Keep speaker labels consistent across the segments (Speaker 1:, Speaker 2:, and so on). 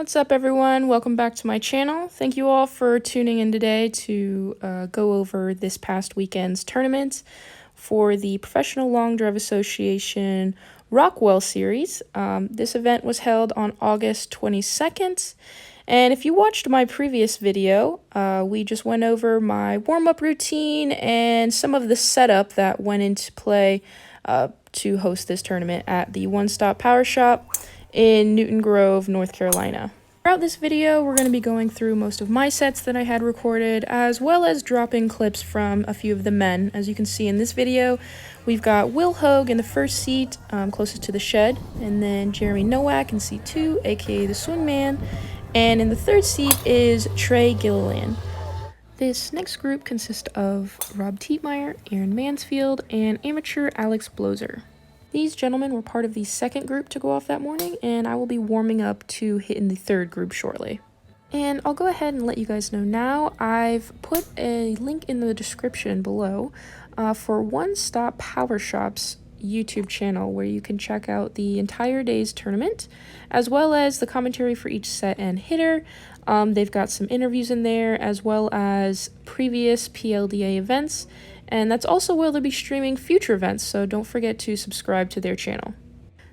Speaker 1: What's up, everyone? Welcome back to my channel. Thank you all for tuning in today to go over this past weekend's tournament for the Professional Long Drive Association Rockwell Series. This event was held on August 22nd. And if you watched my previous video, we just went over my warm-up routine and some of the setup that went into play to host this tournament at the One Stop Power Shop in Newton Grove, North Carolina. Throughout this video, we're going to be going through most of my sets that I had recorded, as well as dropping clips from a few of the men. As you can see in this video, we've got Will Hogue in the first seat, closest to the shed, and then Jeremy Nowak in seat 2, aka the Swingman, and in the third seat is Trey Gilliland. This next group consists of Rob Tietmeyer, Aaron Mansfield, and amateur Alex Blozer. These gentlemen were part of the second group to go off that morning, and I will be warming up to hit in the third group shortly. And I'll go ahead and let you guys know now, I've put a link in the description below for One Stop Power Shop's YouTube channel where you can check out the entire day's tournament, as well as the commentary for each set and hitter. They've got some interviews in there, as well as previous PLDA events. And that's also where they'll be streaming future events, so don't forget to subscribe to their channel.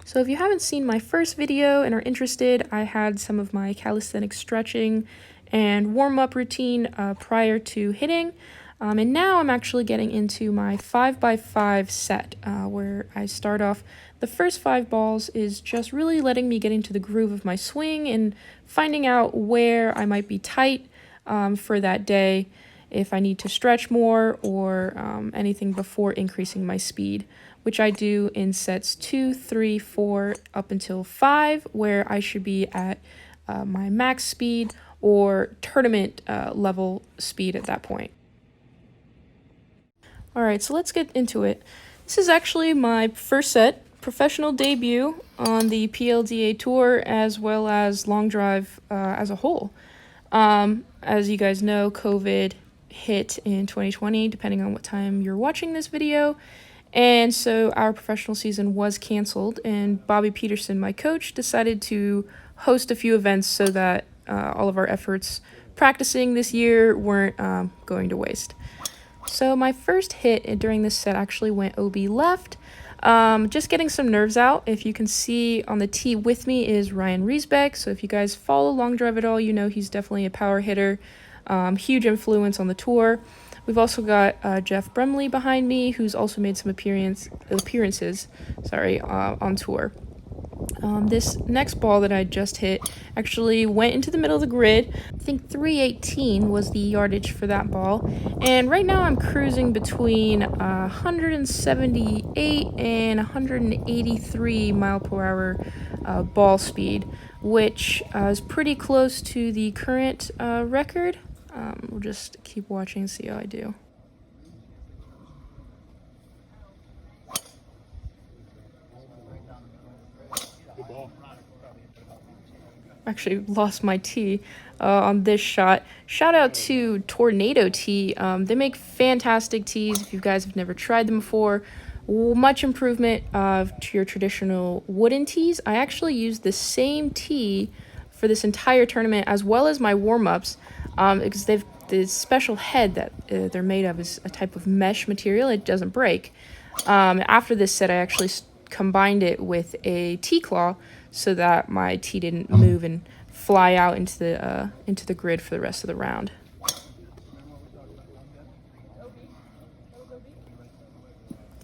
Speaker 1: So if you haven't seen my first video and are interested, I had some of my calisthenic stretching and warm-up routine prior to hitting. And now I'm actually getting into my 5x5 set, where I start off. The first 5 balls is just really letting me get into the groove of my swing and finding out where I might be tight for that day, if I need to stretch more or anything before increasing my speed, which I do in sets 2, 3, 4, up until 5, where I should be at my max speed or tournament level speed at that point. Alright, so let's get into it. This is actually my first set, professional debut on the PLDA Tour, as well as long drive as a whole. As you guys know, COVID hit in 2020, depending on what time you're watching this video, and so our professional season was canceled, and Bobby Peterson, my coach, decided to host a few events so that all of our efforts practicing this year weren't going to waste. So my first hit during this set actually went OB left, just getting some nerves out. If you can see on the tee with me is Ryan Riesbeck, so if you guys follow long drive at all, you know he's definitely a power hitter. Huge influence on the tour. We've also got Jeff Brumley behind me, who's also made some appearances on tour. This next ball that I just hit actually went into the middle of the grid. I think 318 was the yardage for that ball. And right now I'm cruising between 178 and 183 mile per hour ball speed, which is pretty close to the current record. We'll just keep watching and see how I do. Actually lost my tee on this shot. Shout out to Tornado Tee. They make fantastic tees. If you guys have never tried them before, much improvement to your traditional wooden tees. I actually used the same tee for this entire tournament, as well as my warm-ups, because they've this special head that they're made of is a type of mesh material. It doesn't break. After this set, I actually combined it with a T-claw so that my tee didn't move and fly out into the grid for the rest of the round.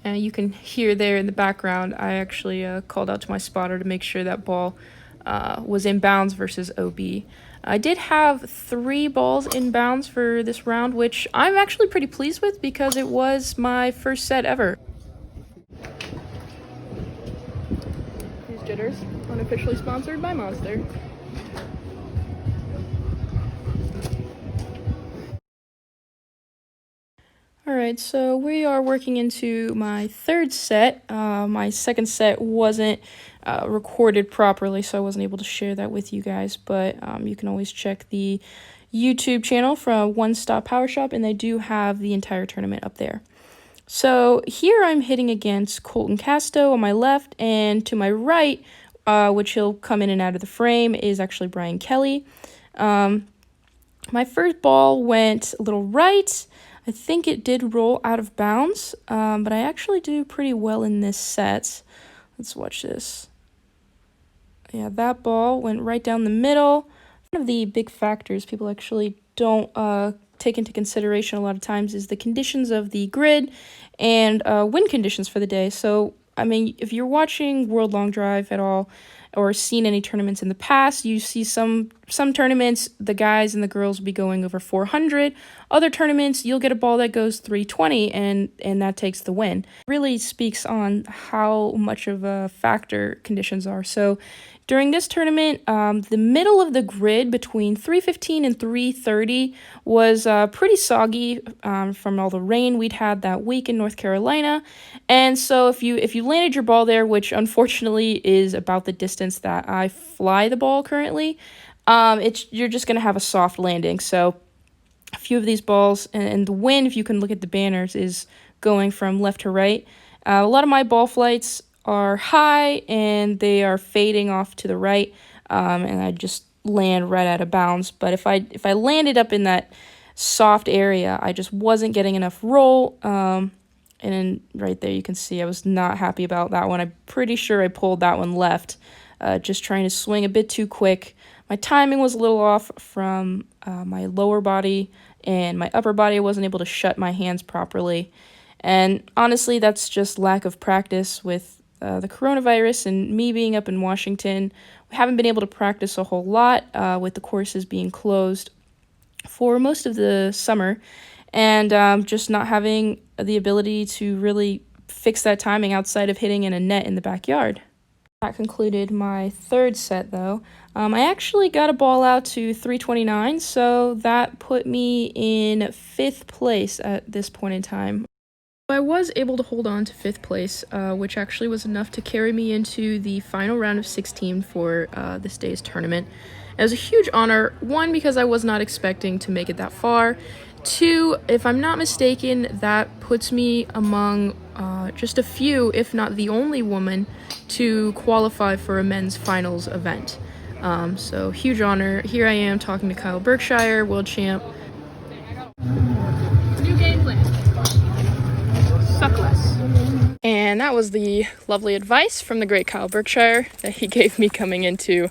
Speaker 1: And you can hear there in the background, I actually called out to my spotter to make sure that ball was in bounds versus OB. I did have 3 balls in bounds for this round, which I'm actually pretty pleased with because it was my first set ever. Here's Jitters, unofficially sponsored by Monster. Alright, so we are working into my third set. My second set wasn't recorded properly, so I wasn't able to share that with you guys, but you can always check the YouTube channel from One Stop Power Shop, and they do have the entire tournament up there. So here I'm hitting against Colton Casto on my left, and to my right which he'll come in and out of the frame, is actually Brian Kelly. My first ball went a little right. I think it did roll out of bounds, but I actually do pretty well in this set. Let's watch this. Yeah, that ball went right down the middle. One of the big factors people actually don't take into consideration a lot of times is the conditions of the grid and wind conditions for the day. So, I mean, if you're watching World Long Drive at all or seen any tournaments in the past, you see some tournaments, the guys and the girls will be going over 400. Other tournaments, you'll get a ball that goes 320 and that takes the win. It really speaks on how much of a factor conditions are. So during this tournament, the middle of the grid between 315 and 330 was pretty soggy from all the rain we'd had that week in North Carolina. And so if you landed your ball there, which unfortunately is about the distance that I fly the ball currently, you're just going to have a soft landing. So a few of these balls, and the wind, if you can look at the banners, is going from left to right. A lot of my ball flights are high and they are fading off to the right, and I just land right out of bounds. But if I landed up in that soft area, I just wasn't getting enough roll, and then right there you can see I was not happy about that one. I'm pretty sure I pulled that one left, just trying to swing a bit too quick. My timing was a little off from my lower body, and my upper body I wasn't able to shut my hands properly. And honestly, that's just lack of practice with the coronavirus and me being up in Washington. We haven't been able to practice a whole lot with the courses being closed for most of the summer, and just not having the ability to really fix that timing outside of hitting in a net in the backyard. That concluded my third set, though. I actually got a ball out to 329, so that put me in 5th place at this point in time. I was able to hold on to 5th place, which actually was enough to carry me into the final round of 16 for this day's tournament. It was a huge honor, one, because I was not expecting to make it that far. Two, if I'm not mistaken, that puts me among just a few, if not the only woman, to qualify for a men's finals event. So huge honor. Here I am talking to Kyle Berkshire, world champ. New game plan. Suck less. And that was the lovely advice from the great Kyle Berkshire that he gave me coming into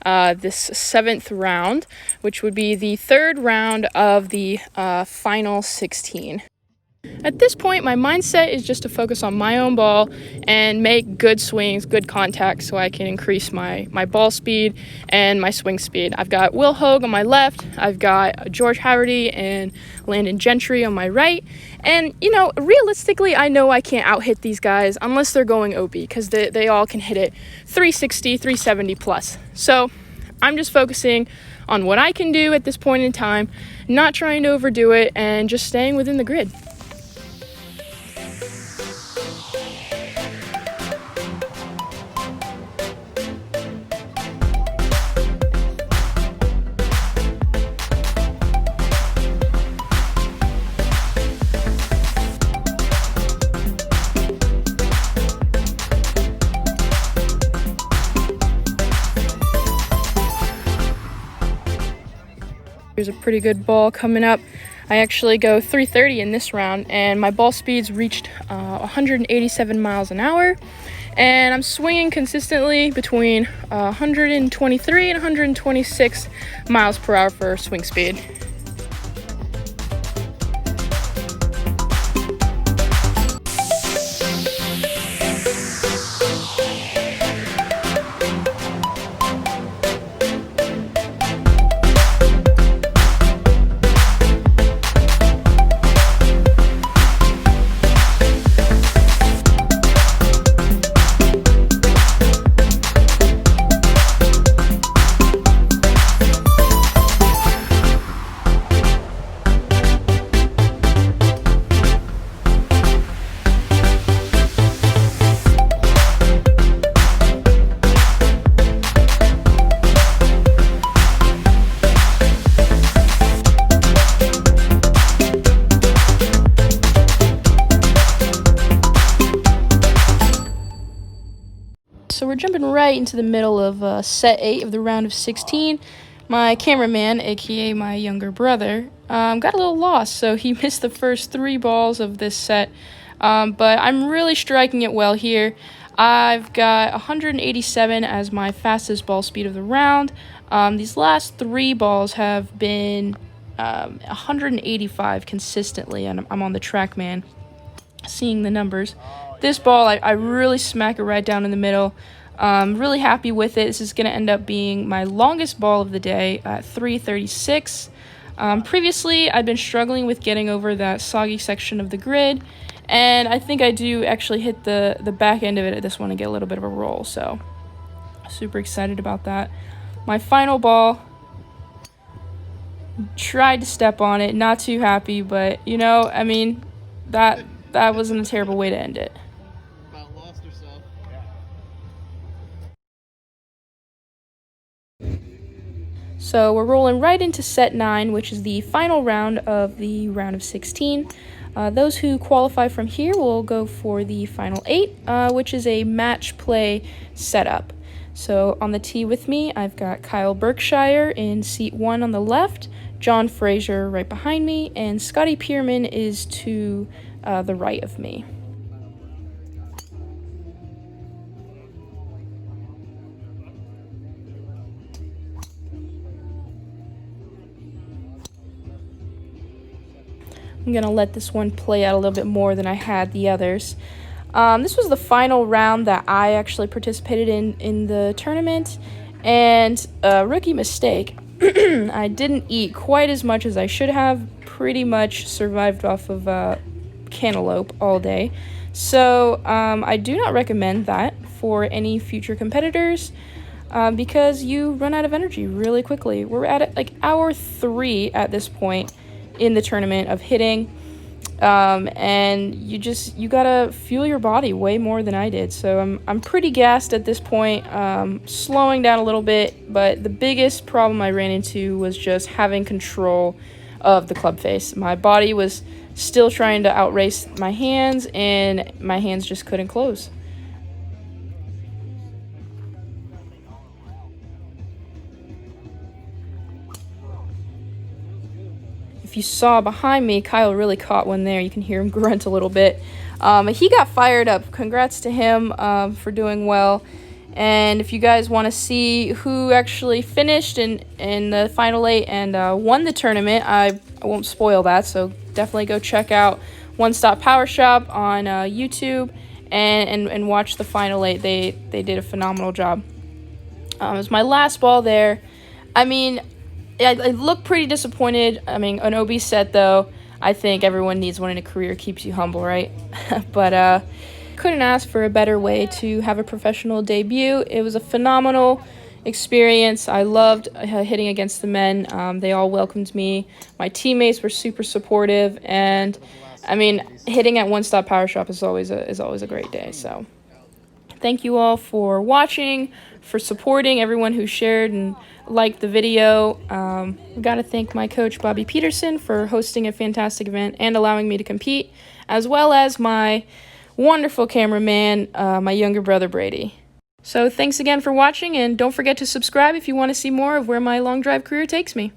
Speaker 1: this 7th round, which would be the 3rd round of the final 16. At this point, my mindset is just to focus on my own ball and make good swings, good contact, so I can increase my ball speed and my swing speed. I've got Will Hogue on my left, I've got George Haverty and Landon Gentry on my right, and, you know, realistically, I know I can't out-hit these guys unless they're going OB, because they all can hit it 360, 370 plus. So I'm just focusing on what I can do at this point in time, not trying to overdo it, and just staying within the grid. There's a pretty good ball coming up. I actually go 330 in this round, and my ball speeds reached 187 miles an hour, and I'm swinging consistently between 123 and 126 miles per hour for swing speed. right into the middle of set 8 of the round of 16. My cameraman, aka my younger brother, got a little lost, so he missed the first 3 balls of this set. But I'm really striking it well here. I've got 187 as my fastest ball speed of the round. These last 3 balls have been 185 consistently, and I'm on the TrackMan seeing the numbers. This ball, I really smack it right down in the middle. Really happy with it. This is going to end up being my longest ball of the day at 336. Previously, I'd been struggling with getting over that soggy section of the grid, and I think I do actually hit the back end of it at this one and get a little bit of a roll, so super excited about that. My final ball, tried to step on it, not too happy, but, you know, I mean, that wasn't a terrible way to end it.
Speaker 2: About lost herself.
Speaker 1: So we're rolling right into set 9, which is the final round of the round of 16. Those who qualify from here will go for the final 8, which is a match play setup. So on the tee with me, I've got Kyle Berkshire in seat 1 on the left, John Fraser right behind me, and Scotty Pierman is to the right of me. I'm going to let this one play out a little bit more than I had the others. This was the final round that I actually participated in the tournament, and rookie mistake, I didn't eat quite as much as I should have. Pretty much survived off of cantaloupe all day. So I do not recommend that for any future competitors because you run out of energy really quickly. We're at like hour 3 at this point in the tournament of hitting, and you gotta fuel your body way more than I did. So I'm pretty gassed at this point, slowing down a little bit, but the biggest problem I ran into was just having control of the club face. My body was still trying to outrace my hands, and my hands just couldn't close. If you saw behind me, Kyle really caught one there. You can hear him grunt a little bit. He got fired up. Congrats to him for doing well. And if you guys want to see who actually finished in the final 8 and won the tournament, I won't spoil that. So definitely go check out One Stop Power Shop on YouTube and watch the final 8. They did a phenomenal job. It was my last ball there. I mean, I look pretty disappointed. I mean, an OB set, though, I think everyone needs one in a career. Keeps you humble, right? But couldn't ask for a better way to have a professional debut. It was a phenomenal experience. I loved hitting against the men. They all welcomed me. My teammates were super supportive. And, I mean, hitting at One Stop Power Shop is always a great day. So thank you all for watching, for supporting everyone who shared and liked the video. I've got to thank my coach, Bobby Peterson, for hosting a fantastic event and allowing me to compete, as well as my wonderful cameraman, my younger brother, Brady. So thanks again for watching, and don't forget to subscribe if you want to see more of where my long drive career takes me.